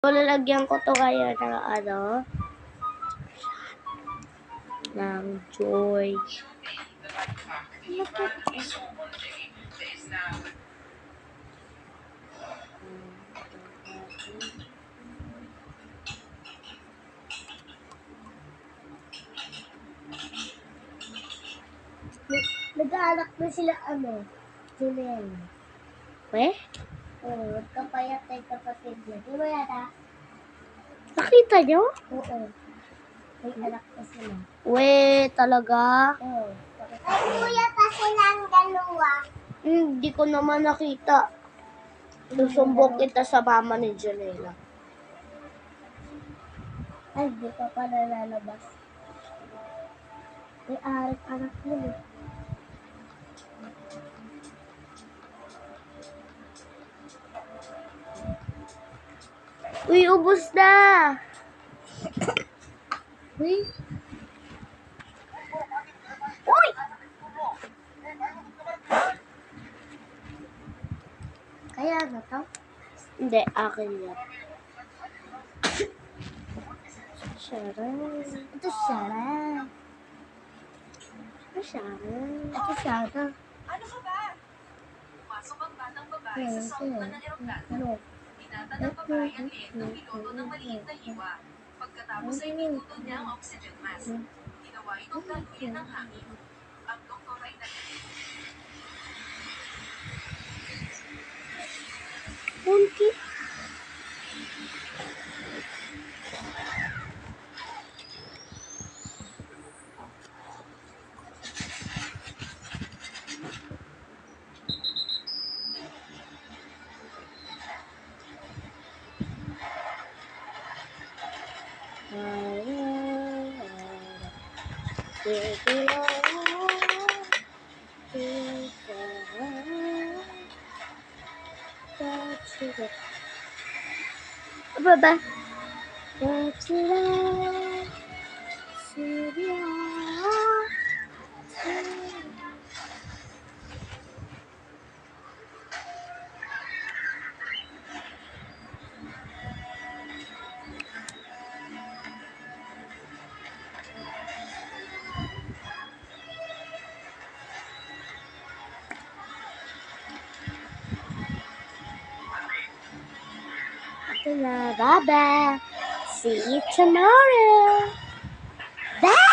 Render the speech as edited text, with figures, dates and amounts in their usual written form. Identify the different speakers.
Speaker 1: Lalagyan ko to kaya ng ng joy.
Speaker 2: Nag-aalak na sila Junel. Oo, kapayat ay kapatid niya. Di ba yata?
Speaker 1: Nakita nyo?
Speaker 2: Oo. May anak na sila.
Speaker 1: Talaga?
Speaker 2: Oo. Ay, kuya pa silang dalawa.
Speaker 1: Hindi ko naman nakita. Susumbok kita sa mama ni Janela.
Speaker 2: Ay, di pa pala lalabas. May anak yun eh.
Speaker 1: Uy, ubos na!
Speaker 2: Uy!
Speaker 1: Uy!
Speaker 2: Kaya na to?
Speaker 1: Hindi, akin yan. Sharon.
Speaker 2: Ito Sarah.
Speaker 1: Sharon.
Speaker 2: Ito Sarah.
Speaker 3: Ano ka ba? Pumasok ang batang babae sa sakupan ng eroplano.
Speaker 2: Ano?
Speaker 3: Binata ng babae ang liit ng piloto ng maliit na hiwa. Pagkatapos ay pinutol niya ang oxygen mask. Ginawa itong daluyan ng hangin. Ang doktor ay
Speaker 1: Punti. Apa ba? Bye-bye. See you tomorrow. Bye!